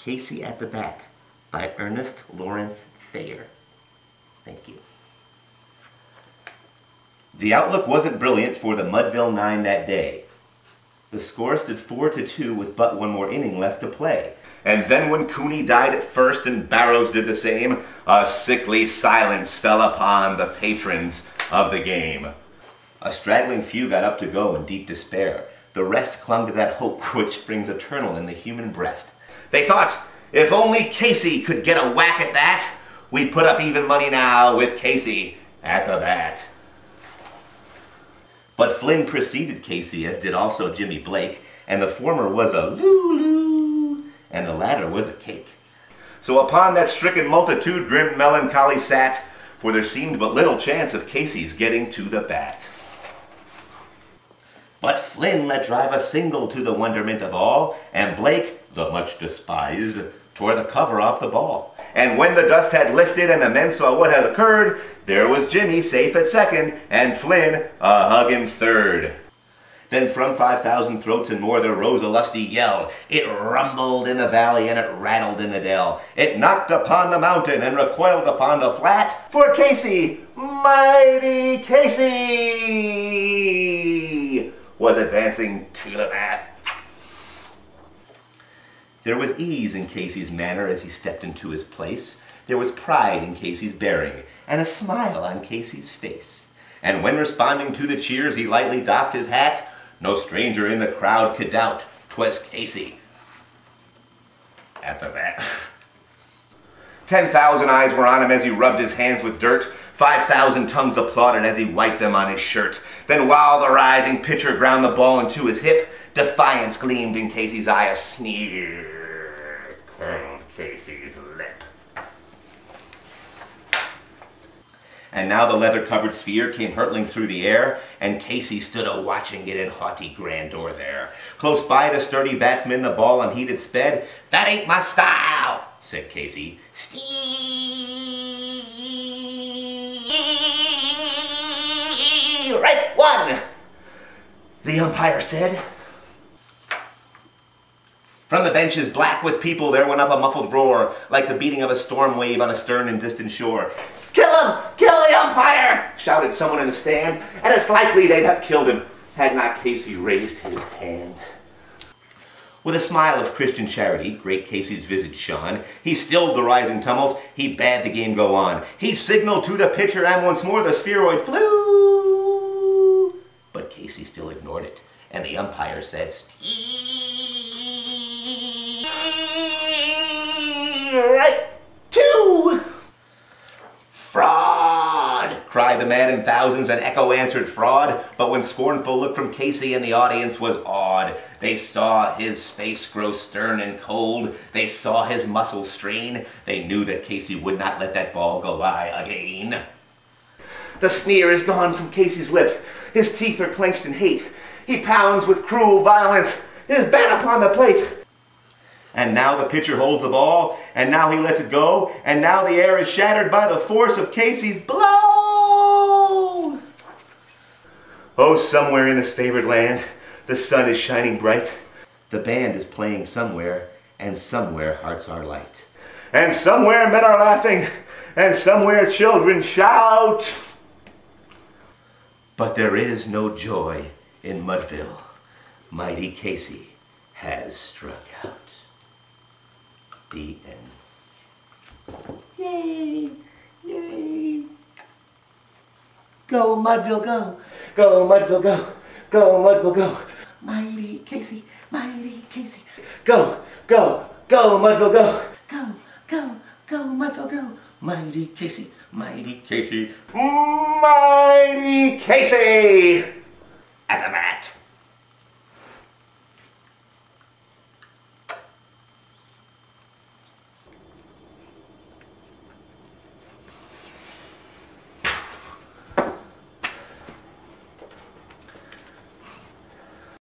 Casey at the Bat by Ernest Lawrence Thayer. Thank you. The outlook wasn't brilliant for the Mudville Nine that day. The score stood 4-2 with but one more inning left to play. And then when Cooney died at first and Barrows did the same, a sickly silence fell upon the patrons of the game. A straggling few got up to go in deep despair. The rest clung to that hope which springs eternal in the human breast. They thought, if only Casey could get a whack at that, we'd put up even money now with Casey at the bat. But Flynn preceded Casey, as did also Jimmy Blake, and the former was a loo-loo, and the latter was a cake. So upon that stricken multitude grim melancholy sat, for there seemed but little chance of Casey's getting to the bat. But Flynn let drive a single to the wonderment of all, and Blake, the much despised, tore the cover off the ball. And when the dust had lifted and the men saw what had occurred, there was Jimmy safe at second, and Flynn a hugging third. Then from 5,000 throats and more there rose a lusty yell. It rumbled in the valley and it rattled in the dell. It knocked upon the mountain and recoiled upon the flat. For Casey, mighty Casey, was advancing to the bat. There was ease in Casey's manner as he stepped into his place. There was pride in Casey's bearing, and a smile on Casey's face. And when responding to the cheers he lightly doffed his hat, no stranger in the crowd could doubt 'twas Casey at the bat. 10,000 eyes were on him as he rubbed his hands with dirt. 5,000 tongues applauded as he wiped them on his shirt. Then while the writhing pitcher ground the ball into his hip, defiance gleamed in Casey's eye, a sneer curled Casey's lip. And now the leather-covered sphere came hurtling through the air, and Casey stood a-watching it in haughty grandeur there. Close by the sturdy batsman the ball unheeded sped. "That ain't my style," said Casey. "Right one," the umpire said. From the benches, black with people, there went up a muffled roar, like the beating of a storm wave on a stern and distant shore. "Kill him! Kill the umpire!" shouted someone in the stand, and it's likely they'd have killed him had not Casey raised his hand. With a smile of Christian charity, great Casey's visage shone. He stilled the rising tumult, he bade the game go on. He signaled to the pitcher, and once more the spheroid flew. But Casey still ignored it, and the umpire said, "Right two." "Fraud!" cried the man in thousands, and echo answered fraud. But when scornful look from Casey and the audience was awed, they saw his face grow stern and cold. They saw his muscles strain. They knew that Casey would not let that ball go by again. The sneer is gone from Casey's lip. His teeth are clenched in hate. He pounds with cruel violence his bat upon the plate. And now the pitcher holds the ball, and now he lets it go, and now the air is shattered by the force of Casey's blow. Oh, somewhere in this favored land, the sun is shining bright. The band is playing somewhere, and somewhere hearts are light. And somewhere men are laughing, and somewhere children shout. But there is no joy in Mudville. Mighty Casey has struck out. The end. Yay! Yay! Go Mudville, go! Go Mudville, go! Go Mudville, go! Mighty Casey, mighty Casey. Go, go, go Mudville, go! Go, go, go Mudville, go! Mighty Casey, mighty Casey, mighty Casey!